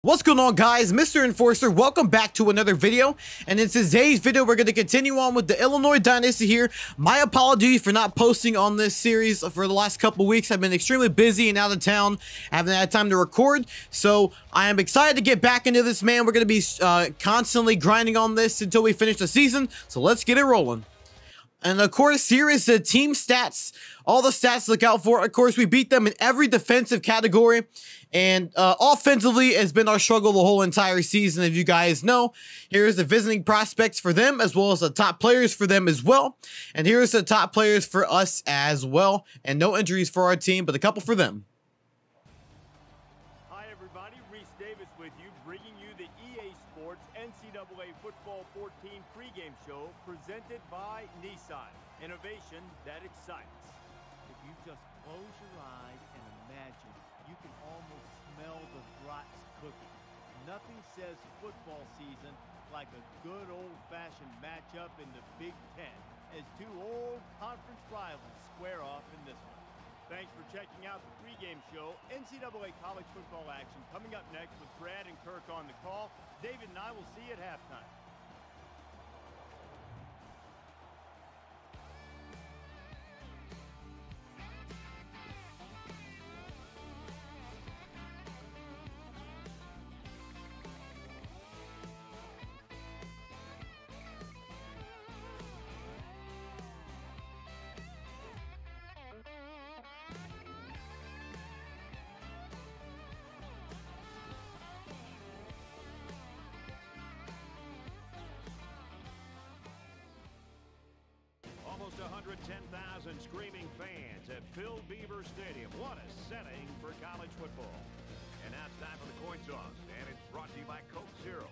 What's going on, guys? MrEnforcer, welcome back to another video. And in today's video, we're going to continue on with the Illinois Dynasty here. My apologies for not posting on this series for the last couple weeks. I've been extremely busy and out of town. I haven't had time to record. So I am excited to get back into this, man. We're going to be constantly grinding on this until we finish the season. So let's get it rolling. And of course, here is the team stats. All the stats to look out for. Of course, we beat them in every defensive category. And offensively has been our struggle the whole entire season, if you guys know. Here's the visiting prospects for them, as well as the top players for them as well. And here's the top players for us as well. And no injuries for our team, but a couple for them. Hi everybody, Reese Davis with you, bringing you the EA Sports NCAA Football 14 pregame show presented by Nissan. Innovation that excites. If you just close your eyes and imagine, you can almost smell the brats cooking. Nothing says football season like a good old-fashioned matchup in the Big Ten as two old conference rivals square off in this one. Thanks for checking out the pregame show. NCAA college football action coming up next with Brad and Kirk on the call. David and I will see you at halftime. Almost 110,000 screaming fans at Phil Beaver Stadium. What a setting for college football. And now it's time for the coin toss. And it's brought to you by Coke Zero.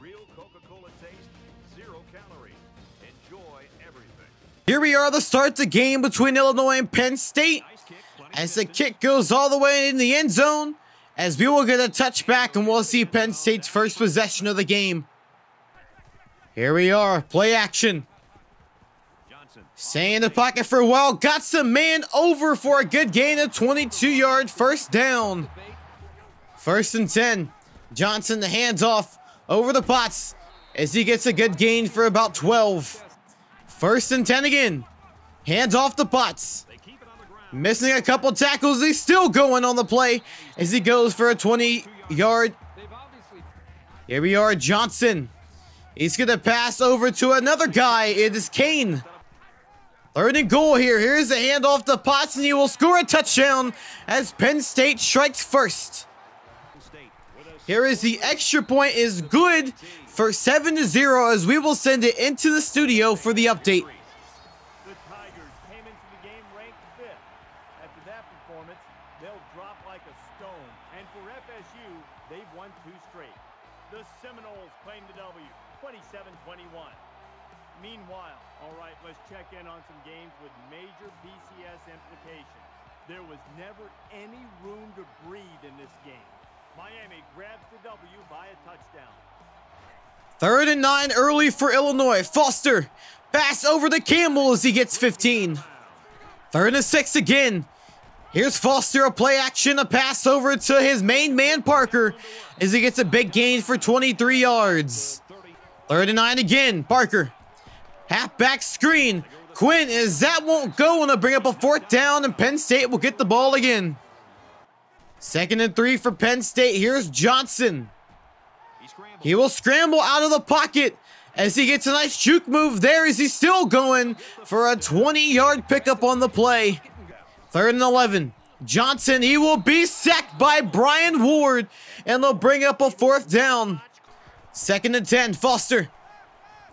Real Coca-Cola taste, 0 calories. Enjoy everything. Here we are to start the game between Illinois and Penn State. As the kick goes all the way in the end zone. As we will get a touchback and we'll see Penn State's first possession of the game. Here we are, play action. Staying in the pocket for a while, got some man over for a good gain of 22-yard first down. 1st and 10. Johnson, the handoff over the Potts as he gets a good gain for about 12. 1st and 10 again. Hands off the Potts. Missing a couple tackles. He's still going on the play as he goes for a 20-yard. Here we are, Johnson. He's going to pass over to another guy. It is Kane. 3rd and goal here. Here's the handoff to Potts, and he will score a touchdown as Penn State strikes first. Here is the extra point is good for 7-0 as we will send it into the studio for the update. The Tigers came into the game ranked 5th. After that performance, they'll drop like a stone. And for FSU, they've won 2 straight. The Seminoles claim the W, 27-21. Meanwhile, all right, let's check in on some games with major BCS implications. There was never any room to breathe in this game. Miami grabs the W by a touchdown. 3rd and 9 early for Illinois. Foster, pass over to Campbell as he gets 15. 3rd and 6 again. Here's Foster, a play action, a pass over to his main man, Parker, as he gets a big gain for 23 yards. 3rd and 9 again, Parker. Halfback screen. Quinn, as that won't go, and they'll bring up a 4th down, and Penn State will get the ball again. 2nd and 3 for Penn State. Here's Johnson. He will scramble out of the pocket as he gets a nice juke move there as he's still going for a 20-yard pickup on the play. 3rd and 11. Johnson, he will be sacked by Brian Ward, and they'll bring up a 4th down. 2nd and 10. Foster.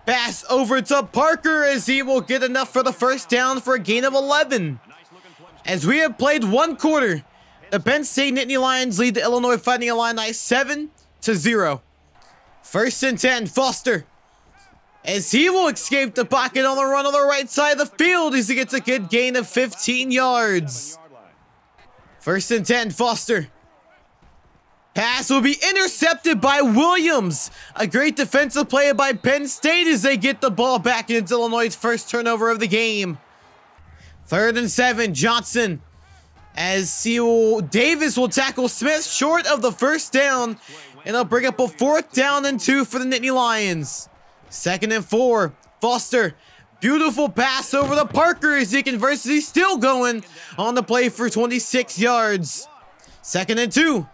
Pass over to Parker as he will get enough for the 1st down for a gain of 11. As we have played 1 quarter, the Penn State Nittany Lions lead the Illinois Fighting Illini 7-0. 1st and 10, Foster. As he will escape the pocket on the run on the right side of the field as he gets a good gain of 15 yards. 1st and 10, Foster. Pass will be intercepted by Williams. A great defensive play by Penn State as they get the ball back, and it's Illinois' first turnover of the game. 3rd and 7, Johnson. as Davis will tackle Smith short of the first down And they'll bring up a 4th down and 2 for the Nittany Lions. 2nd and 4. Foster. Beautiful pass over to Parker as he converts. He's still going on the play for 26 yards. 2nd and 2.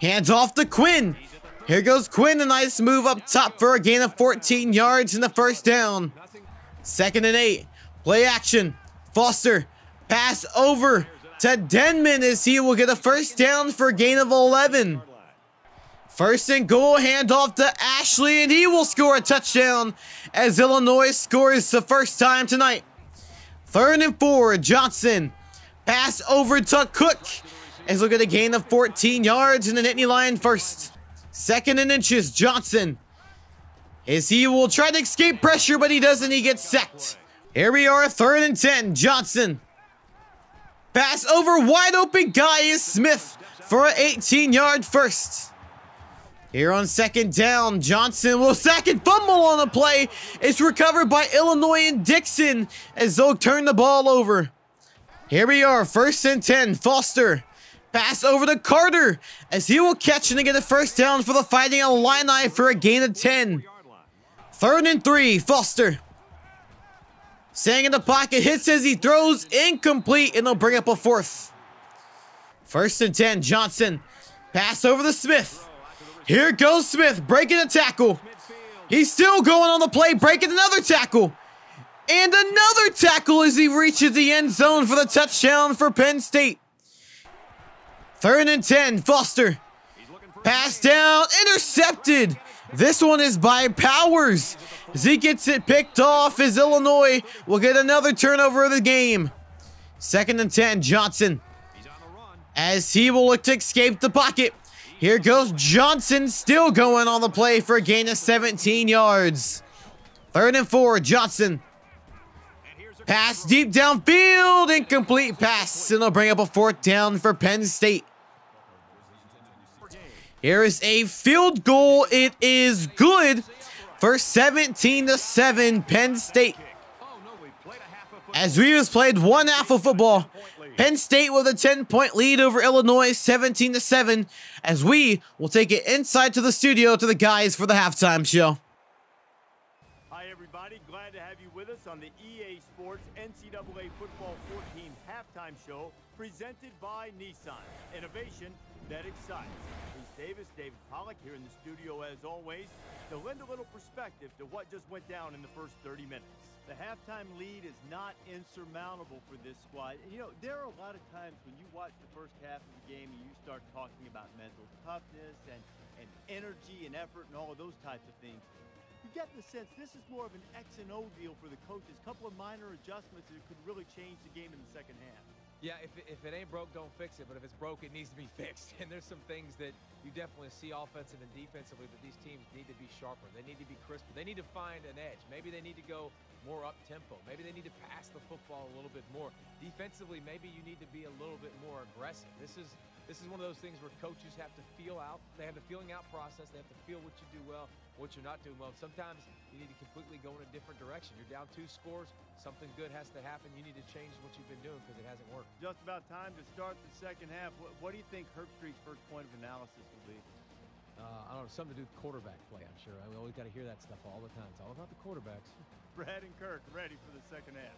Hands off to Quinn. Here goes Quinn. A nice move up top for a gain of 14 yards and the 1st down. 2nd and 8. Play action. Foster. Pass over to Denman as he will get a 1st down for a gain of 11. 1st and goal, handoff to Ashley, and he will score a touchdown as Illinois scores the 1st time tonight. 3rd and 4, Johnson. Pass over to Cook as we'll get a gain of 14 yards and the Nittany Lion 1st. 2nd and inches, Johnson. As he will try to escape pressure, but he doesn't. He gets sacked. Here we are, 3rd and 10, Johnson. Pass over, wide open guy is Smith for an 18-yard 1st. Here on 2nd down, Johnson will sack and fumble on the play. It's recovered by Illinois and Dixon as they'll turn the ball over. Here we are, 1st and 10, Foster. Pass over to Carter as he will catch and get a 1st down for the Fighting Illini for a gain of 10. 3rd and 3, Foster. Staying in the pocket, hits as he throws, incomplete, and they'll bring up a 4th. 1st and 10, Johnson. Pass over to Smith. Here goes Smith, breaking a tackle. He's still going on the play, breaking another tackle. And another tackle as he reaches the end zone for the touchdown for Penn State. 3rd and 10, Foster. Pass down, intercepted. This one is by Powers. As he gets it picked off as Illinois will get another turnover of the game. 2nd and 10, Johnson. As he will look to escape the pocket. Here goes Johnson, still going on the play for a gain of 17 yards. 3rd and 4, Johnson. Pass deep downfield, incomplete pass, and they'll bring up a 4th down for Penn State. Here is a field goal. It is good for 17-7 Penn State. As we just played 1 half of football, Penn State with a 10-point lead over Illinois, 17-7, as we will take it inside to the studio to the guys for the halftime show. Hi, everybody. Glad to have you with us on the EA Sports NCAA Football 14 halftime show presented by Nissan. Innovation that excites. Reese Davis, David Pollack here in the studio as always to lend a little perspective to what just went down in the first 30 minutes. The halftime lead is not insurmountable for this squad. You know, there are a lot of times when you watch the first half of the game and you start talking about mental toughness and energy and effort and all of those types of things. You get the sense this is more of an X and O deal for the coaches. A couple of minor adjustments that could really change the game in the second half. Yeah, if it ain't broke, don't fix it. But if it's broke, it needs to be fixed. And there's some things that you definitely see offensive and defensively that these teams need to be sharper. They need to be crisper. They need to find an edge. Maybe they need to go more up-tempo. Maybe they need to pass the football a little bit more. Defensively, maybe you need to be a little bit more aggressive. This is one of those things where coaches have to feel out. They have the feeling out process. They have to feel what you do well, what you're not doing well. Sometimes you need to completely go in a different direction. You're down 2 scores. Something good has to happen. You need to change what you've been doing because it hasn't worked. Just about time to start the second half. What do you think Herbstreit's first point of analysis will be? I don't know, something to do with quarterback play, I'm sure. We always got to hear that stuff all the time. It's all about the quarterbacks. Brad and Kirk ready for the second half.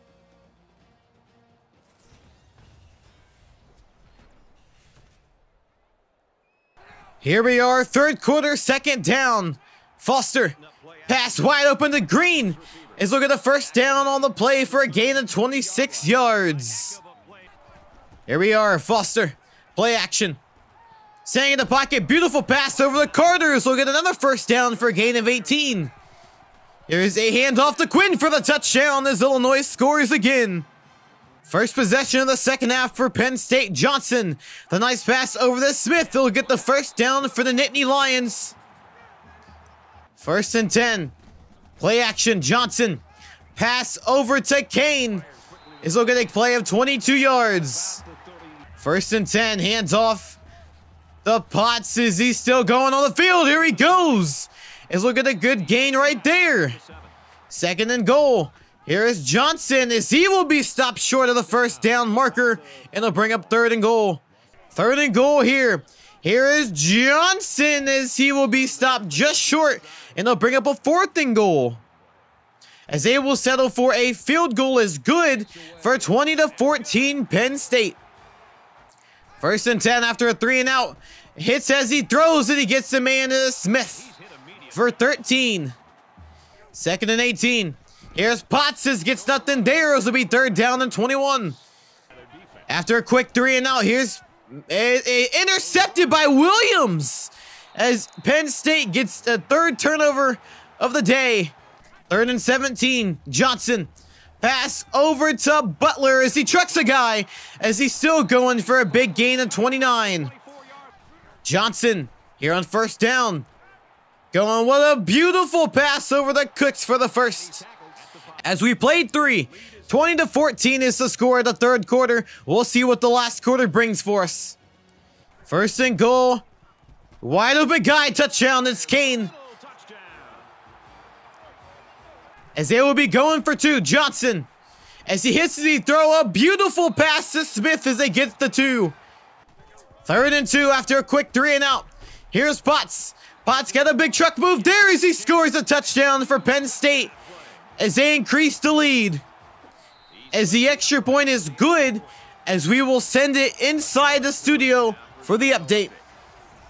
Here we are, 3rd quarter, 2nd down. Foster, pass wide open to Green. Is looking at the 1st down on the play for a gain of 26 yards. Here we are, Foster, play action. Staying in the pocket, beautiful pass over the Carters. We'll get another 1st down for a gain of 18. Here's a handoff to Quinn for the touchdown as Illinois scores again. First possession of the second half for Penn State. Johnson, the nice pass over to Smith. They'll get the 1st down for the Nittany Lions. 1st and 10. Play action, Johnson. Pass over to Kane. This will get a play of 22 yards. 1st and 10, hands off. The Potts, is he still going on the field? Here he goes. Is look at a good gain right there. 2nd and goal. Here is Johnson as he will be stopped short of the 1st down marker. And they'll bring up 3rd and goal. 3rd and goal here. Here is Johnson as he will be stopped just short, and they'll bring up a 4th and goal. As they will settle for a field goal is good for 20-14 Penn State. 1st and 10 after a 3 and out. Hits as he throws, and he gets the man Smith for 13. 2nd and 18. Here's Potts, gets nothing there. This will be 3rd down and 21. After a quick 3 and out, here's intercepted by Williams as Penn State gets the 3rd turnover of the day. 3rd and 17. Johnson. Pass over to Butler as he trucks a guy as he's still going for a big gain of 29. Johnson here on 1st down. Going with a beautiful pass over the Cooks for the 1st. As we played 3. 20-14 is the score of the 3rd quarter. We'll see what the last quarter brings for us. 1st and goal. Wide open guy, touchdown. It's Kane. As they will be going for 2. Johnson. As he hits the throw, a beautiful pass to Smith as they get the 2. 3rd and 2 after a quick 3 and out. Here's Potts. Potts got a big truck move there as he scores a touchdown for Penn State. As they increase the lead. As the extra point is good, as we will send it inside the studio for the update.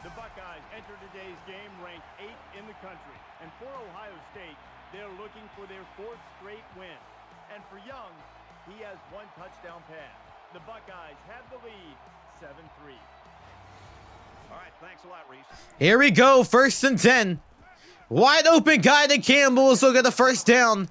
The Buckeyes enter today's game ranked 8th in the country. And for Ohio State, they're looking for their 4th straight win. And for Young, he has 1 touchdown pass. The Buckeyes have the lead, 7-3. All right, thanks a lot, Reese. Here we go, 1st and 10. Wide open guy to Campbell, so get the 1st down.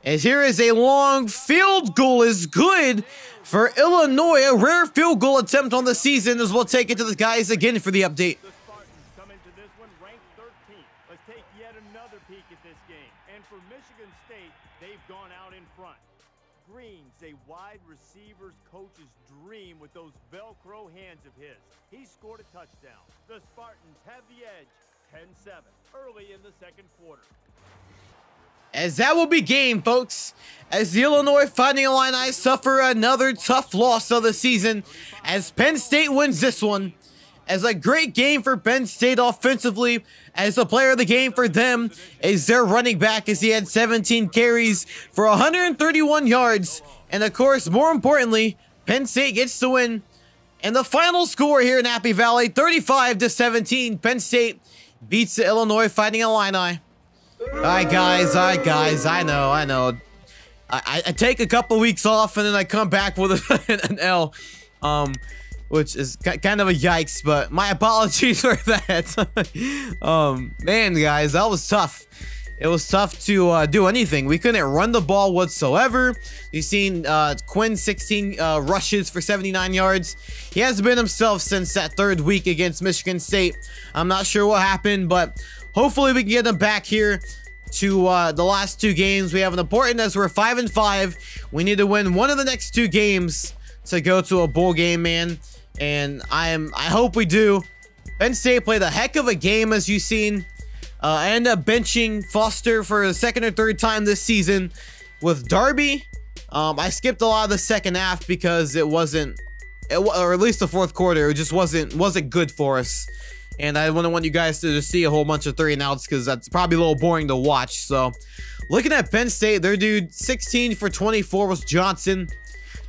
As here is a long field goal is good for Illinois. A rare field goal attempt on the season as we'll take it to the guys again for the update. The Spartans come into this one ranked 13th. Let's take yet another peek at this game. And for Michigan State, they've gone out in front. Green's a wide receiver's coach's dream with those Velcro hands of his. He scored a touchdown. The Spartans have the edge, 10-7, early in the 2nd quarter. As that will be game, folks. As the Illinois Fighting Illini suffer another tough loss of the season. As Penn State wins this one. As a great game for Penn State offensively. As the player of the game for them is their running back. As he had 17 carries for 131 yards. And of course, more importantly, Penn State gets the win. And the final score here in Happy Valley, 35-17. Penn State beats the Illinois Fighting Illini. Alright guys, I know. I take a couple weeks off and then I come back with an L, which is kind of a yikes, but my apologies for that. Man guys, that was tough. It was tough to do anything. We couldn't run the ball whatsoever. You've seen Quinn 16 rushes for 79 yards. He hasn't been himself since that 3rd week against Michigan State. I'm not sure what happened, but hopefully we can get him back here to the last 2 games. We have an important, as we're 5-5. We need to win one of the next 2 games to go to a bowl game, man. And I hope we do. Penn State played a heck of a game, as you've seen. I ended up benching Foster for the 2nd or 3rd time this season with Darby. I skipped a lot of the 2nd half because it wasn't, or at least the 4th quarter, it just wasn't good for us. And I wouldn't want you guys to just see a whole bunch of 3 and outs because that's probably a little boring to watch. So, looking at Penn State, their dude 16 for 24 was Johnson.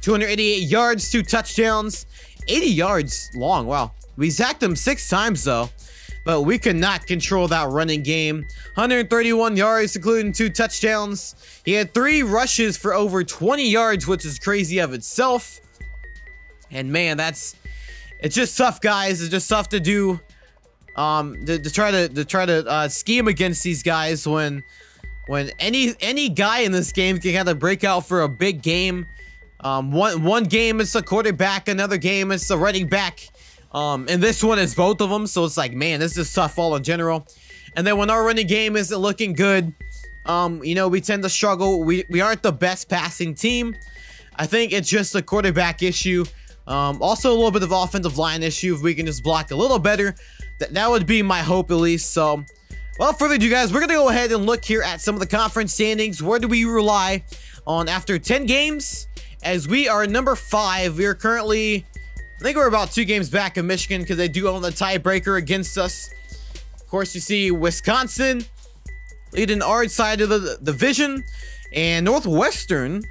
288 yards, 2 touchdowns, 80 yards long. Wow. We zacked him 6 times though, but we could not control that running game. 131 yards, including 2 touchdowns. He had 3 rushes for over 20 yards, which is crazy of itself. And man, it's just tough, guys. It's just tough to do. To try to scheme against these guys when any guy in this game can kind of break out for a big game. One game it's the quarterback, another game it's the running back. And this one is both of them, so it's like, man, this is tough all in general. And then when our running game isn't looking good, you know, we tend to struggle. We aren't the best passing team. I think it's just a quarterback issue. Also a little bit of offensive line issue. If we can just block a little better, that would be my hope at least. So, without further ado, guys, we're going to go ahead and look here at some of the conference standings. Where do we rely on after 10 games? As we are number 5, we are currently think we're about 2 games back of Michigan because they do own the tiebreaker against us. Of course, you see Wisconsin leading our side of the division, and Northwestern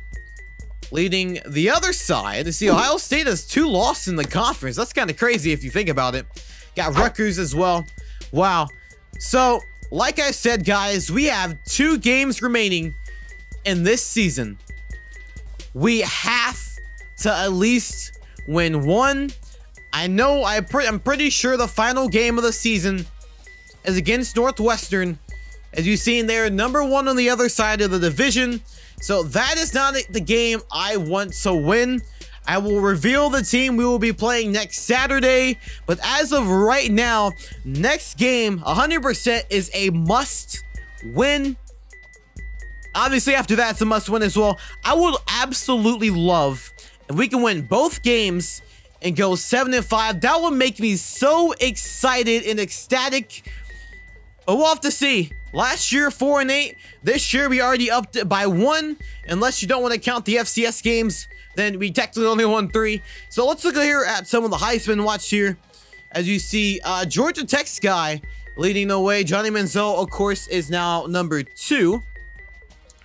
leading the other side. You see, Ohio State has 2 losses in the conference. That's kind of crazy if you think about it. Got Rutgers as well. Wow. So, like I said, guys, we have 2 games remaining in this season. We have to at least win 1. I know I'm pretty sure the final game of the season is against Northwestern. As you've seen, they're number 1 on the other side of the division. So that is not the game I want to win. I will reveal the team we will be playing next Saturday. But as of right now, next game 100% is a must win. Obviously, after that, it's a must win as well. I would absolutely love if we can win both games and go 7-5. That would make me so excited and ecstatic. But we'll have to see. Last year, 4-8. This year, we already upped it by 1. Unless you don't want to count the FCS games, then we technically only won 3. So let's look here at some of the Heisman watch here. As you see, Georgia Tech's guy leading the way. Johnny Manziel, of course, is now number 2.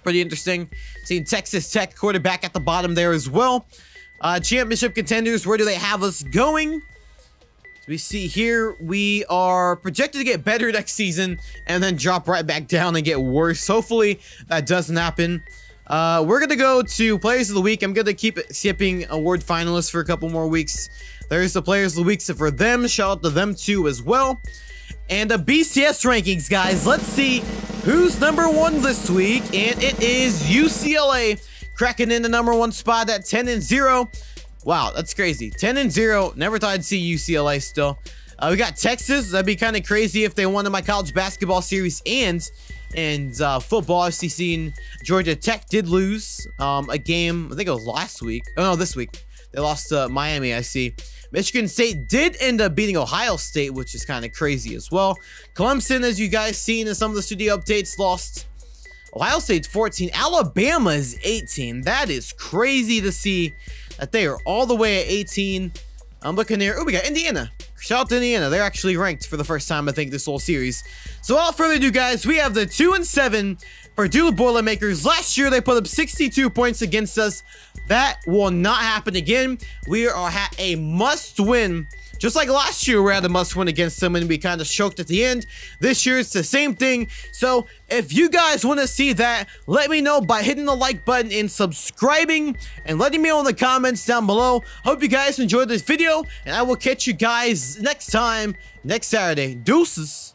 Pretty interesting. Seeing Texas Tech quarterback at the bottom there as well. Championship contenders, where do they have us going? We see here we are projected to get better next season and then drop right back down and get worse. Hopefully that doesn't happen. We're going to go to Players of the Week. I'm going to keep skipping award finalists for a couple more weeks. There's the Players of the Week. So for them, shout out to them too as well. And the BCS rankings, guys. Let's see who's number 1 this week. And it is UCLA cracking in the number 1 spot at 10-0. Wow, that's crazy. 10-0. Never thought I'd see UCLA still. We got Texas. That'd be kind of crazy if they won in my college basketball series and football. I've seen Georgia Tech did lose a game. I think it was last week. Oh, no, this week. They lost to Miami, I see. Michigan State did end up beating Ohio State, which is kind of crazy as well. Clemson, as you guys seen in some of the studio updates, lost. Ohio State's 14. Alabama is 18. That is crazy to see that they are all the way at 18. I'm looking here. Oh, we got Indiana. Shout out to Indiana. They're actually ranked for the first time, I think, this whole series. So without further ado, guys, we have the 2-7 Purdue Boilermakers. Last year, they put up 62 points against us. That will not happen again. We are at a must-win. Just like last year, we had a must-win against them and we kind of choked at the end. This year, it's the same thing. So, if you guys want to see that, let me know by hitting the like button and subscribing and letting me know in the comments down below. Hope you guys enjoyed this video, and I will catch you guys next time, next Saturday. Deuces.